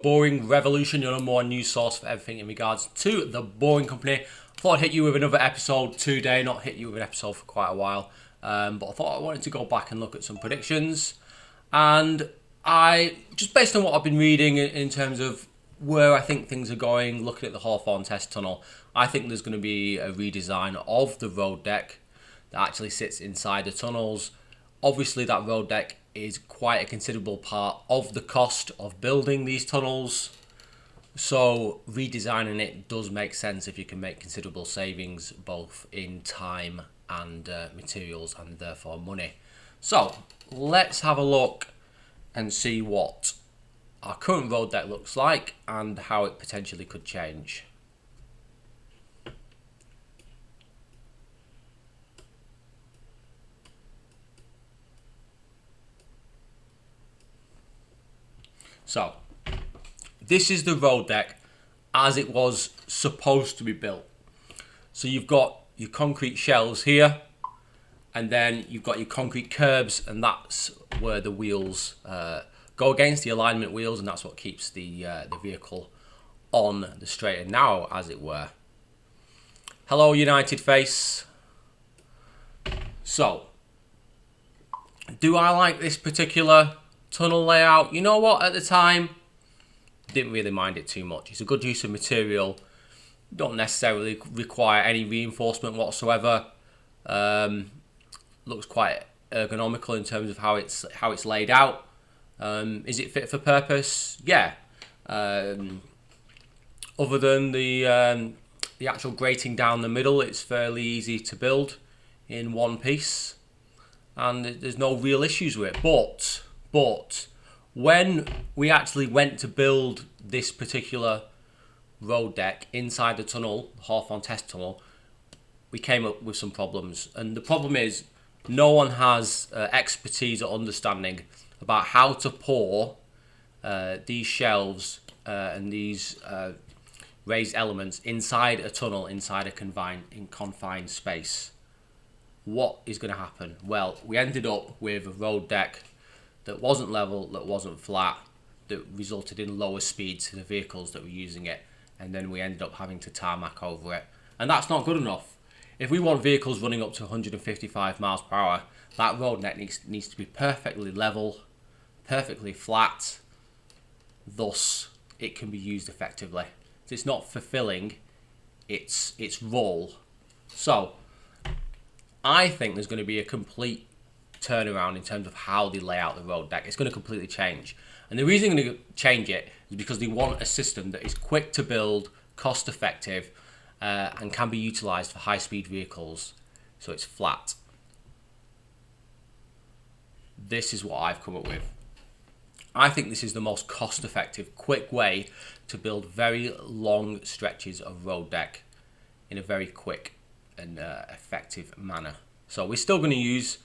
Boring Revolution, your number one news source for everything in regards to the Boring Company. I thought I'd hit you with another episode today, not hit you with an episode for quite a while, but I thought I wanted to go back and look at some predictions. And I, just based on what I've been reading in terms of where I think things are going, looking at the Hawthorne Test Tunnel, I think there's going to be a redesign of the road deck that actually sits inside the tunnels. Obviously that road deck is quite a considerable part of the cost of building these tunnels, so redesigning it does make sense if you can make considerable savings both in time and materials and therefore money. So let's have a look and see what our current road deck looks like and how it potentially could change. So, this is the road deck as it was supposed to be built. So you've got your concrete shelves here, and then you've got your concrete curbs, and that's where the wheels go against, the alignment wheels, and that's what keeps the vehicle on the straight and narrow, as it were. Hello, United Face. So, do I like this particular tunnel layout? You know what, at the time didn't really mind it too much. It's a good use of material, don't necessarily require any reinforcement whatsoever. Looks quite ergonomical in terms of how it's laid out. Is it fit for purpose? Yeah. Other than the actual grating down the middle, it's fairly easy to build in one piece and there's no real issues with it. But when we actually went to build this particular road deck inside the tunnel, the Hawthorne Test Tunnel, we came up with some problems. And the problem is no one has expertise or understanding about how to pour these shelves and these raised elements inside a tunnel, inside a confined space. What is going to happen? Well, we ended up with a road deck that wasn't level, that wasn't flat, that resulted in lower speeds to the vehicles that were using it, and then we ended up having to tarmac over it. And that's not good enough. If we want vehicles running up to 155 miles per hour, that road net needs to be perfectly level, perfectly flat, thus it can be used effectively. It's not fulfilling its role. So I think there's going to be a complete turnaround in terms of how they lay out the road deck. It's going to completely change, and the reason they're going to change it is because they want a system that is quick to build, cost effective, and can be utilized for high speed vehicles, so it's flat. This is what I've come up with. I think this is the most cost effective, quick way to build very long stretches of road deck in a very quick and effective manner. So we're still going to use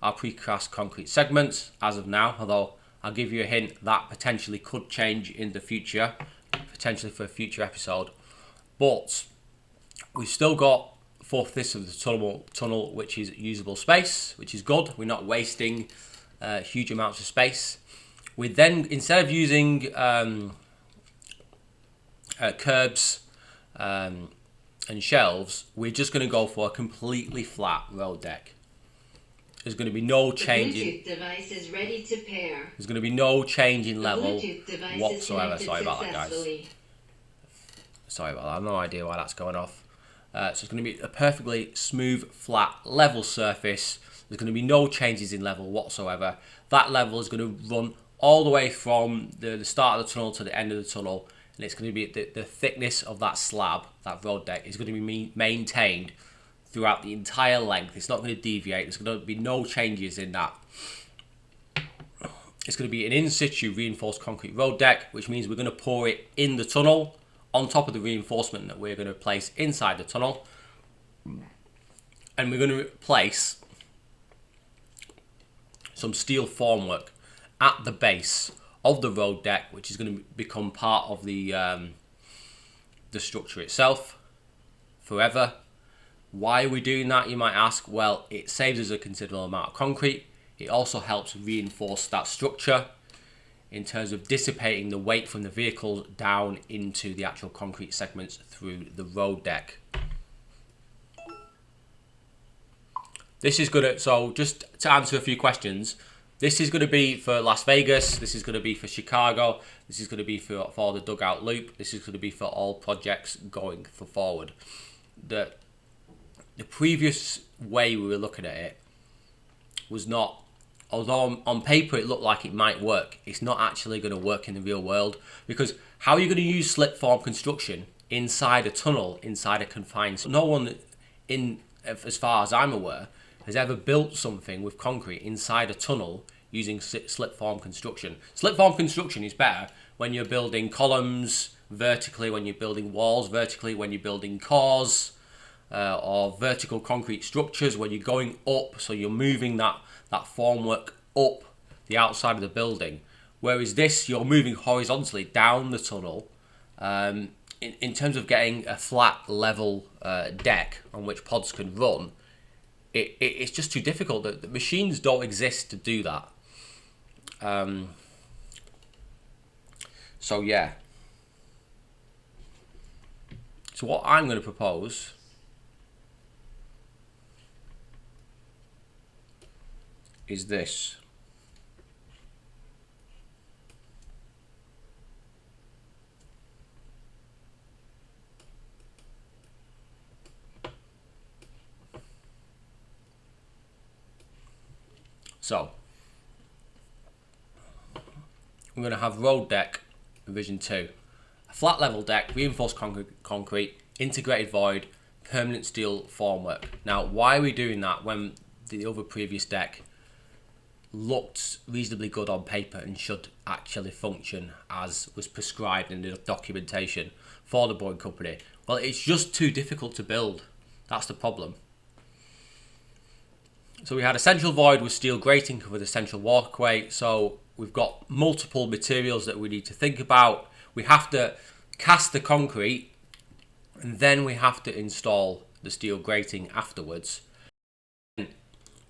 our precast concrete segments as of now, although I'll give you a hint that potentially could change in the future, potentially for a future episode. But we've still got 4/5 of the tunnel which is usable space, which is good. We're not wasting huge amounts of space. We then, instead of using curbs and shelves, we're just going to go for a completely flat road deck. There's going to be no change in. Device is ready to pair. There's going to be no change in level whatsoever. Sorry about that, guys. Sorry about that. I have no idea why that's going off. So it's going to be a perfectly smooth, flat, level surface. There's going to be no changes in level whatsoever. That level is going to run all the way from the start of the tunnel to the end of the tunnel, and it's going to be the thickness of that slab, that road deck, is going to be maintained throughout the entire length. It's not going to deviate. There's going to be no changes in that. It's going to be an in situ reinforced concrete road deck, which means we're going to pour it in the tunnel on top of the reinforcement that we're going to place inside the tunnel, and we're going to place some steel formwork at the base of the road deck, which is going to become part of the structure itself forever. Why are we doing that, you might ask? Well, it saves us a considerable amount of concrete. It also helps reinforce that structure. in terms of dissipating the weight from the vehicle down into the actual concrete segments through the road deck. This is gonna, so just to answer a few questions, this is going to be for Las Vegas, this is going to be for Chicago, this is going to be for the dugout loop, this is going to be for all projects going forward. The previous way we were looking at it was not, although on paper it looked like it might work, it's not actually going to work in the real world, because how are you going to use slip form construction inside a tunnel, inside a confined, no one in, as far as I'm aware, has ever built something with concrete inside a tunnel using slip form construction. Slip form construction is better when you're building columns vertically, when you're building walls vertically, when you're building cores or vertical concrete structures, when you're going up, so you're moving that formwork up the outside of the building. Whereas this, you're moving horizontally down the tunnel. In terms of getting a flat level deck on which pods can run, it's just too difficult. The machines don't exist to do that. So yeah. So what I'm going to propose is this. So we're going to have road deck revision 2, a flat level deck, reinforced concrete, integrated void, permanent steel formwork. Now, why are we doing that when the other previous deck looked reasonably good on paper and should actually function as was prescribed in the documentation for the Boeing company? Well, it's just too difficult to build. That's the problem. So we had a central void with steel grating covered the central walkway. So we've got multiple materials that we need to think about. We have to cast the concrete and then we have to install the steel grating afterwards.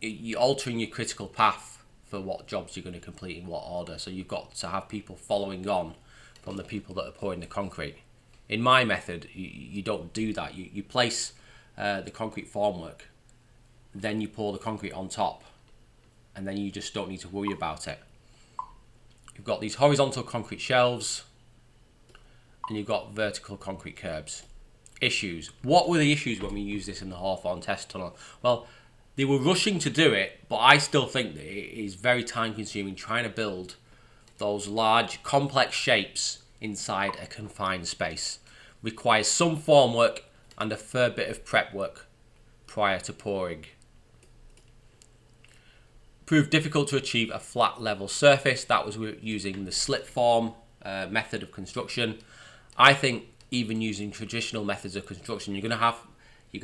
You're altering your critical path for what jobs you're going to complete in what order. So you've got to have people following on from the people that are pouring the concrete. In my method, you don't do that. You place the concrete formwork, then you pour the concrete on top, and then you just don't need to worry about it. You've got these horizontal concrete shelves, and you've got vertical concrete curbs. Issues. What were the issues when we used this in the Hawthorne test tunnel? Well, they were rushing to do it, but I still think that it is very time consuming trying to build those large, complex shapes inside a confined space. Requires some formwork and a fair bit of prep work prior to pouring. Proved difficult to achieve a flat level surface. That was using the slip form method of construction. I think even using traditional methods of construction, you're going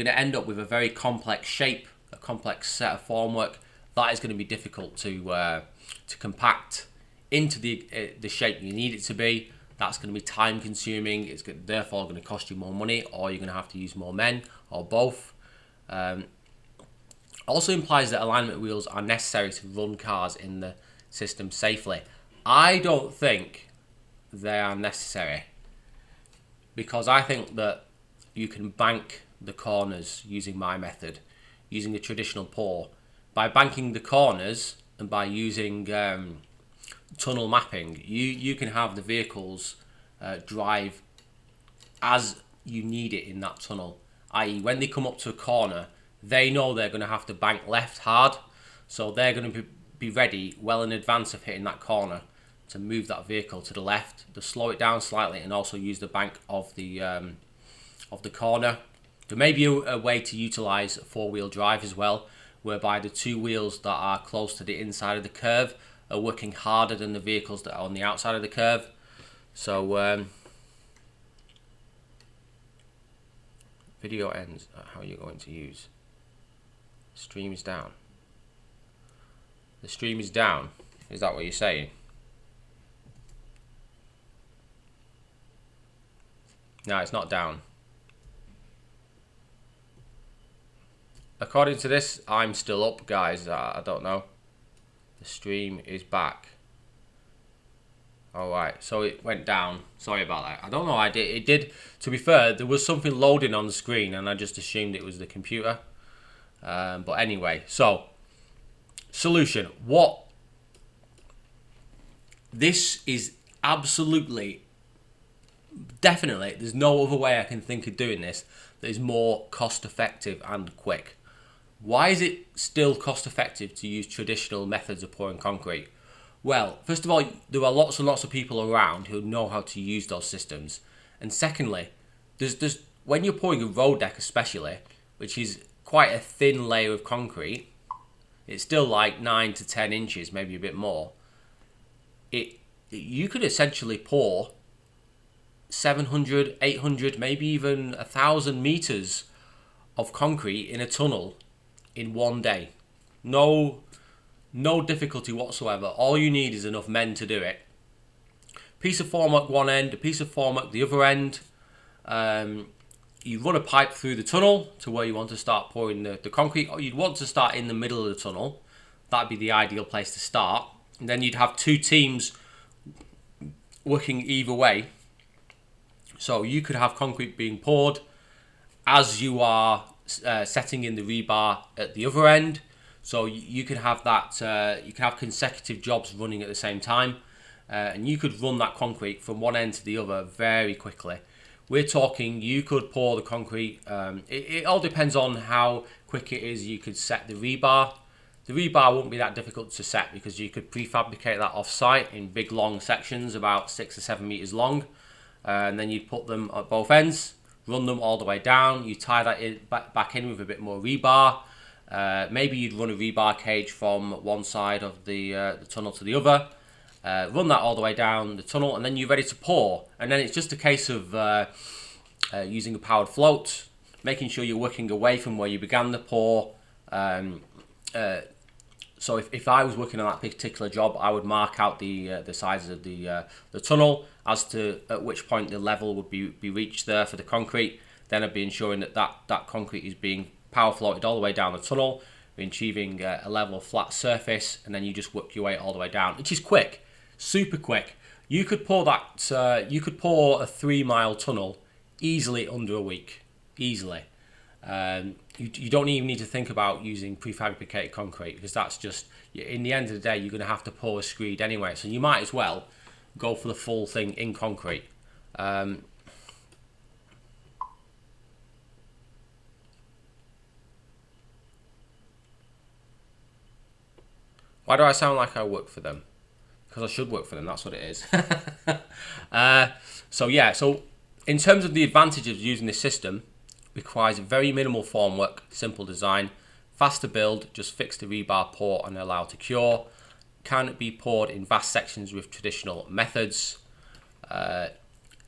to end up with a very complex shape, a complex set of formwork that is going to be difficult to compact into the shape you need it to be. That's going to be time consuming. It's therefore going to cost you more money, or you're going to have to use more men, or both. Also implies that alignment wheels are necessary to run cars in the system safely. I don't think they are necessary, because I think that you can bank the corners using my method, using a traditional pour. By banking the corners and by using tunnel mapping, you can have the vehicles drive as you need it in that tunnel, i.e. when they come up to a corner, they know they're going to have to bank left hard, so they're going to be ready well in advance of hitting that corner to move that vehicle to the left, to slow it down slightly, and also use the bank of the corner. There may be a way to utilise four-wheel drive as well, whereby the two wheels that are close to the inside of the curve are working harder than the vehicles that are on the outside of the curve. So video ends. How are you going to use? Stream is down. The stream is down. Is that what you're saying? No, it's not down. According to this, I'm still up, guys. I don't know. The stream is back. All right, so it went down. Sorry about that. I don't know. It did. To be fair, there was something loading on the screen, and I just assumed it was the computer. But anyway, so solution. What? This is absolutely, definitely. There's no other way I can think of doing this that is more cost effective and quick. Why is it still cost effective to use traditional methods of pouring concrete? Well, first of all, there are lots and lots of people around who know how to use those systems. And secondly, there's when you're pouring a road deck especially, which is quite a thin layer of concrete, it's still like 9 to 10 inches, maybe a bit more. You could essentially pour 700, 800, maybe even 1,000 meters of concrete in a tunnel in one day. No difficulty whatsoever. All you need is enough men to do it. Piece of formwork one end, a piece of formwork the other end. You run a pipe through the tunnel to where you want to start pouring the concrete, or you'd want to start in the middle of the tunnel. That'd be the ideal place to start. And then you'd have two teams working either way. So you could have concrete being poured as you are setting in the rebar at the other end. So you can have that. You can have consecutive jobs running at the same time, and you could run that concrete from one end to the other very quickly. We're talking. You could pour the concrete. It all depends on how quick it is. You could set the rebar. The rebar won't be that difficult to set because you could prefabricate that off-site in big long sections, about 6 or 7 meters long, and then you'd put them at both ends, run them all the way down. You tie that back in with a bit more rebar. Maybe you'd run a rebar cage from one side of the tunnel to the other, run that all the way down the tunnel, and then you're ready to pour. And then it's just a case of using a powered float, making sure you're working away from where you began the pour. So if I was working on that particular job, I would mark out the sizes of the tunnel as to at which point the level would be reached there for the concrete. Then I'd be ensuring that concrete is being power floated all the way down the tunnel, achieving a level flat surface, and then you just work your way all the way down, which is quick, super quick. You could pour that. You could pour a 3-mile tunnel easily under a week, easily. You don't even need to think about using prefabricated concrete because that's just, in the end of the day, you're going to have to pour a screed anyway. So you might as well go for the full thing in concrete. Why do I sound like I work for them? Because I should work for them, that's what it is. So in terms of the advantages of using this system, requires very minimal formwork, simple design, faster build, just fix the rebar, pour and allow to cure. Can be poured in vast sections with traditional methods.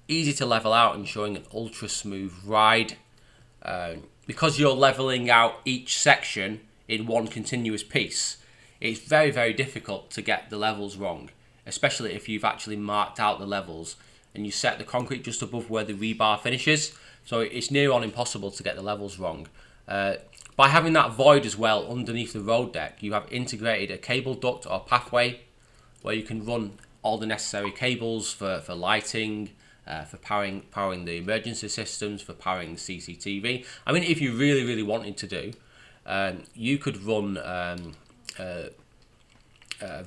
Easy to level out, ensuring an ultra smooth ride. Because you're leveling out each section in one continuous piece, it's very, very difficult to get the levels wrong, especially if you've actually marked out the levels and you set the concrete just above where the rebar finishes. So it's near on impossible to get the levels wrong. By having that void as well underneath the road deck, you have integrated a cable duct or pathway where you can run all the necessary cables for lighting, for powering the emergency systems, for powering the CCTV. I mean, if you really, really wanted to do, you could run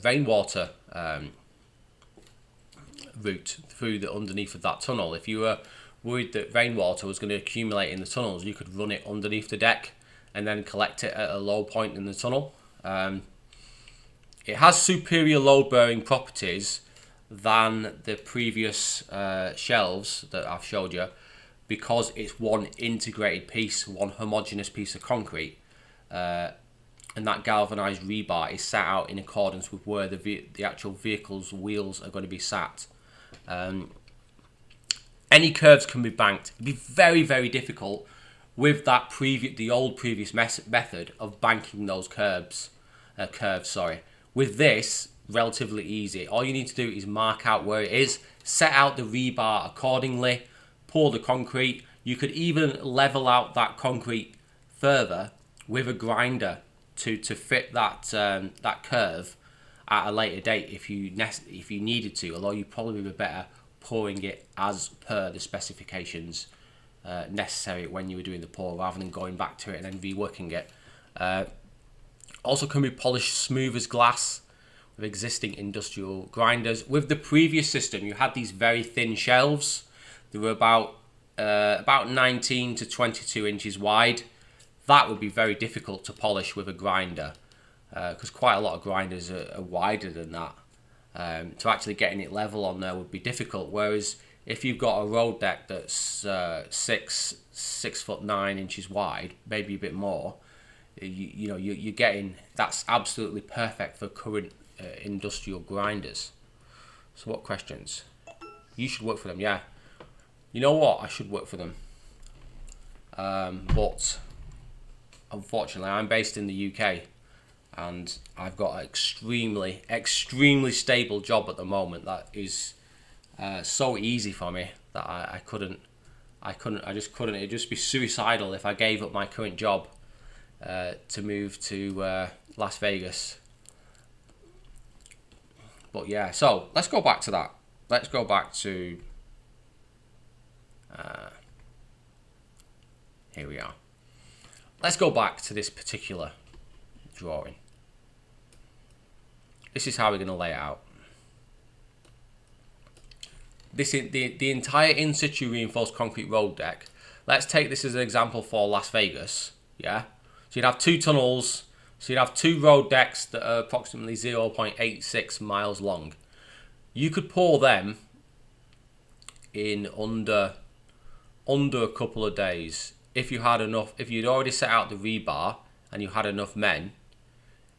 rainwater route through the underneath of that tunnel. If you were worried that rainwater was going to accumulate in the tunnels, you could run it underneath the deck and then collect it at a low point in the tunnel. It has superior load-bearing properties than the previous shelves that I've showed you because it's one integrated piece, one homogeneous piece of concrete, and that galvanized rebar is sat out in accordance with where the actual vehicle's wheels are going to be sat. Any curves can be banked. It'd be very, very difficult with that the old previous method of banking those curves. With this, relatively easy. All you need to do is mark out where it is, set out the rebar accordingly, pour the concrete. You could even level out that concrete further with a grinder to fit that curve. at a later date if you needed to, although you probably be better pouring it as per the specifications necessary when you were doing the pour, rather than going back to it and then reworking it. Also can be polished smooth as glass with existing industrial grinders. With the previous system, you had these very thin shelves. They were about 19 to 22 inches wide. That would be very difficult to polish with a grinder, because quite a lot of grinders are wider than that. To actually getting it level on there would be difficult. Whereas if you've got a road deck that's 6'9" wide, maybe a bit more, you're getting, that's absolutely perfect for current industrial grinders. So what questions? You should work for them, yeah. You know what? I should work for them. But unfortunately, I'm based in the UK, and I've got an extremely stable job at the moment that is so easy for me that I just couldn't. It'd just be suicidal if I gave up my current job to move to Las Vegas. But yeah, so let's go back to that. Let's go back to here we are. Let's go back to this particular drawing. This is how we're going to lay it out. This is the entire in situ reinforced concrete road deck. Let's take this as an example for Las Vegas. Yeah, so you'd have two tunnels. So you'd have two road decks that are approximately 0.86 miles long. You could pour them in under a couple of days if you had enough. If you'd already set out the rebar and you had enough men,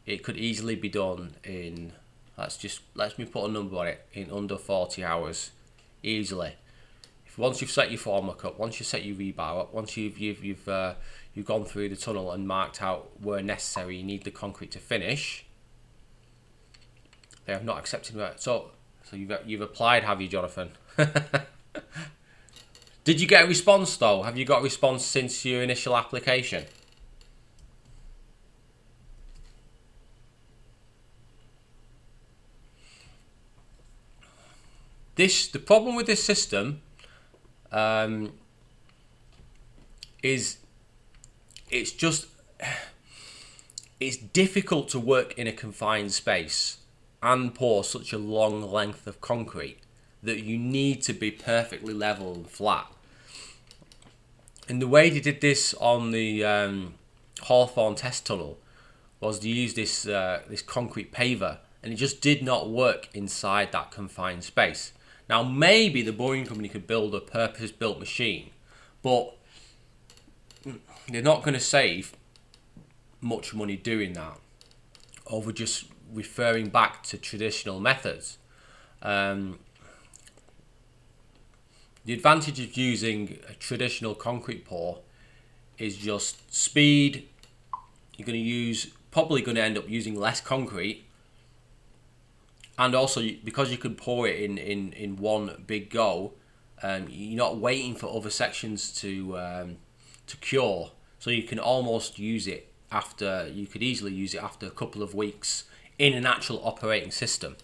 it could easily be done in, let me put a number on it, in under 40 hours, easily. Once you've set your formwork up, once you set your rebar up, once you've gone through the tunnel and marked out where necessary you need the concrete to finish. They have not accepted that. So you've applied, have you, Jonathan? Did you get a response though? Have you got a response since your initial application? The problem with this system is it's difficult to work in a confined space and pour such a long length of concrete that you need to be perfectly level and flat. And the way they did this on the Hawthorne test tunnel was to use this concrete paver, and it just did not work inside that confined space. Now maybe the boring company could build a purpose-built machine, but they're not going to save much money doing that over just referring back to traditional methods. The advantage of using a traditional concrete pour is just speed. You're probably going to end up using less concrete, and also because you can pour it in one big go, you're not waiting for other sections to cure. So you can almost use it after. You could easily use it after a couple of weeks in an actual operating system.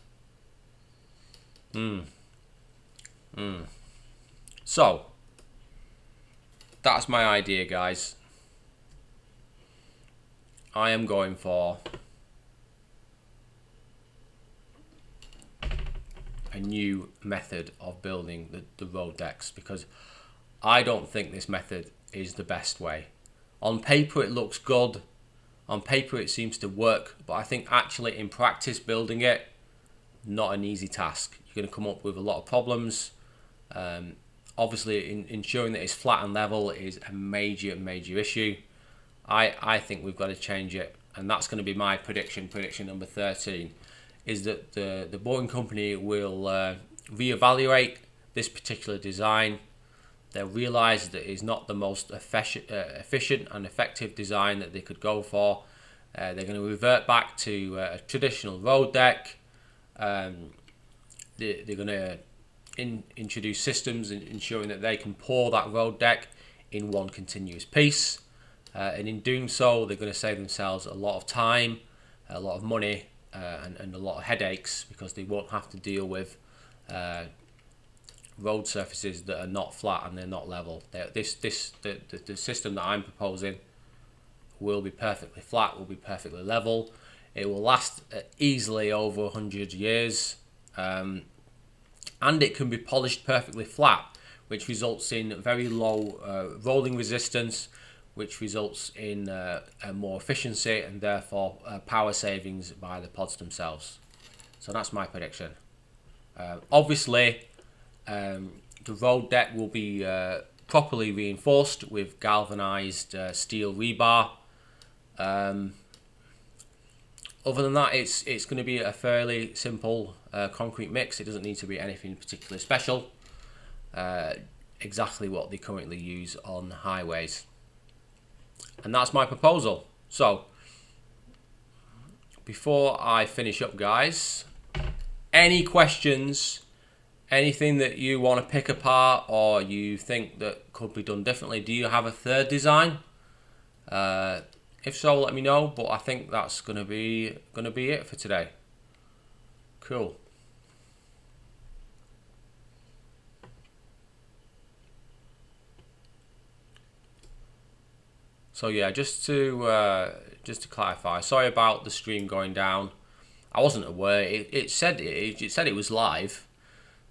So that's my idea, guys. I am going for a new method of building the road decks, because I don't think this method is the best way. On paper it looks good, on paper it seems to work, but I think actually in practice building it, not an easy task. You're going to come up with a lot of problems. Obviously ensuring that it's flat and level is a major issue. I think we've got to change it, and that's going to be my prediction number 13, is that the boring company will reevaluate this particular design. They'll realise that it's not the most efficient and effective design that they could go for. They're going to revert back to a traditional road deck. They're going to introduce systems ensuring that they can pour that road deck in one continuous piece. And in doing so, they're going to save themselves a lot of time, a lot of money, and a lot of headaches, because they won't have to deal with road surfaces that are not flat and they're not level. The system that I'm proposing will be perfectly flat, will be perfectly level. It will last easily over 100 years, and it can be polished perfectly flat, which results in very low rolling resistance, which results in more efficiency and therefore power savings by the pods themselves. So that's my prediction. Obviously, the road deck will be properly reinforced with galvanized steel rebar. Other than that, it's going to be a fairly simple concrete mix. It doesn't need to be anything particularly special. Exactly what they currently use on highways. And that's my proposal. So, before I finish up, guys, any questions, anything that you want to pick apart or you think that could be done differently? Do you have a third design? If so, let me know. But I think that's gonna be it for today. Cool. So yeah, just to clarify, sorry about the stream going down. I wasn't aware. It said it was live,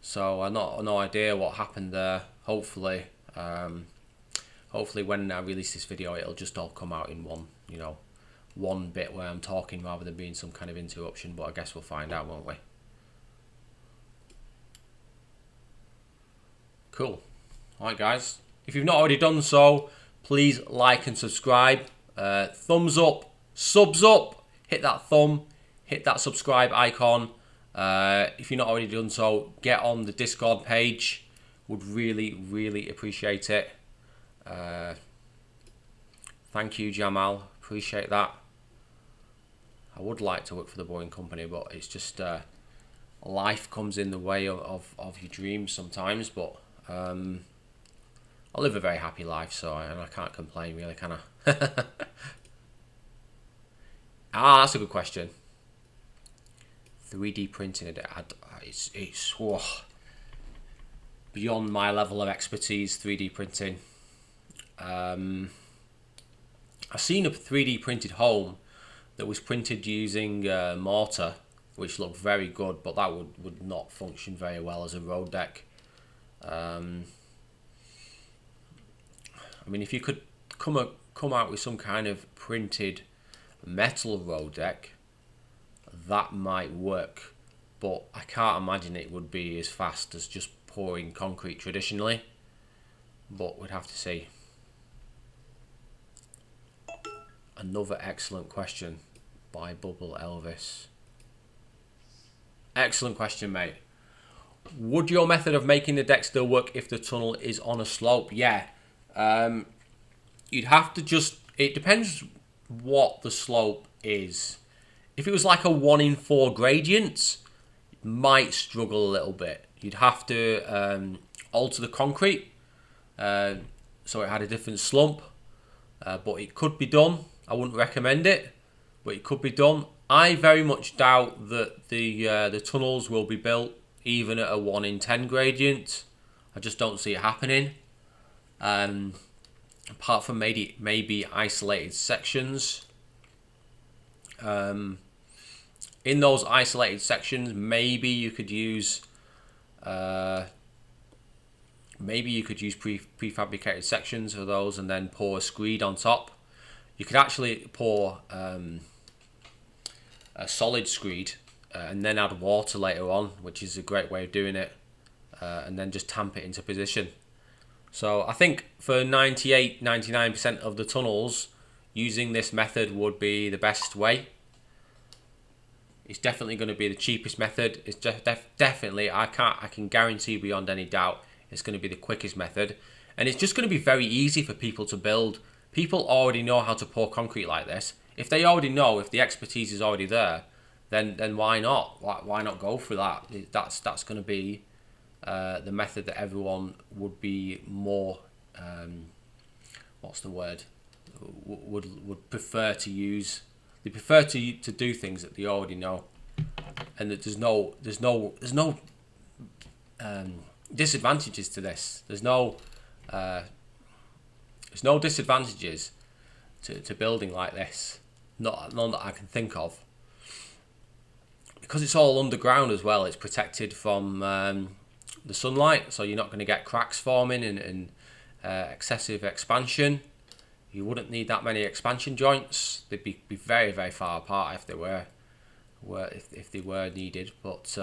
so I no idea what happened there. Hopefully when I release this video, it'll just all come out in one bit where I'm talking rather than being some kind of interruption. But I guess we'll find out, won't we? Cool. All right, guys. If you've not already done so, please like and subscribe. Thumbs up, subs up. Hit that thumb. Hit that subscribe icon. If you're not already done so, get on the Discord page. Would really appreciate it. Thank you, Jamal. Appreciate that. I would like to work for the Boeing company, but it's just life comes in the way of your dreams sometimes. But I live a very happy life, and I can't complain really, can I? That's a good question. 3D printing, it's beyond my level of expertise. 3D printing. I've seen a 3D printed home that was printed using mortar, which looked very good, but that would not function very well as a road deck. I mean, if you could come out with some kind of printed metal road deck, that might work, but I can't imagine it would be as fast as just pouring concrete traditionally, but we'd have to see. Another excellent question by Bubble Elvis. Excellent question, mate. Would your method of making the deck still work if the tunnel is on a slope? Yeah. You'd have to it depends what the slope is. If it was like a 1 in 4 gradient, it might struggle a little bit. You'd have to alter the concrete so it had a different slump, but it could be done. I wouldn't recommend it, but it could be done. I very much doubt that the tunnels will be built even at a 1 in 10 gradient. I just don't see it happening. Apart from maybe isolated sections. In those isolated sections, maybe you could use prefabricated sections for those, and then pour a screed on top. You could actually pour a solid screed and then add water later on, which is a great way of doing it, and then just tamp it into position. So I think for 99% of the tunnels, using this method would be the best way. It's definitely going to be the cheapest method. It's definitely, I can guarantee beyond any doubt, it's going to be the quickest method. And it's just going to be very easy for people to build. People already know how to pour concrete like this. If they already know, if the expertise is already there, then why not? Why not go for that? That's going to be the method that everyone would be more, what's the word? Would prefer to use. They prefer to do things that they already know. and that there's no disadvantages to this. There's no disadvantages to building like this. None that I can think of. Because it's all underground as well, it's protected from the sunlight, so you're not going to get cracks forming and excessive expansion. You wouldn't need that many expansion joints. They'd be very, very far apart if they were needed. But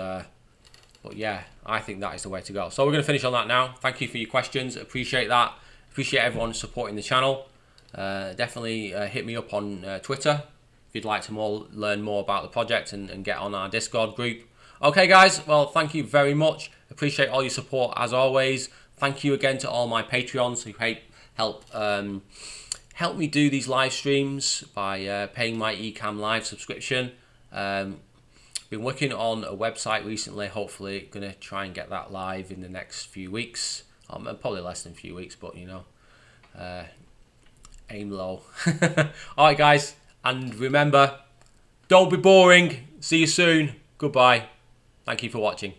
yeah, I think that is the way to go. So we're going to finish on that now. Thank you for your questions. Appreciate that. Appreciate everyone supporting the channel. Definitely hit me up on Twitter if you'd like to learn more about the project and get on our Discord group. Okay, guys. Well, thank you very much. Appreciate all your support as always. Thank you again to all my Patreons who help me do these live streams by paying my Ecamm Live subscription. Been working on a website recently. Hopefully, going to try and get that live in the next few weeks. Probably less than a few weeks, but you know, aim low. All right, guys, and remember, don't be boring. See you soon. Goodbye. Thank you for watching.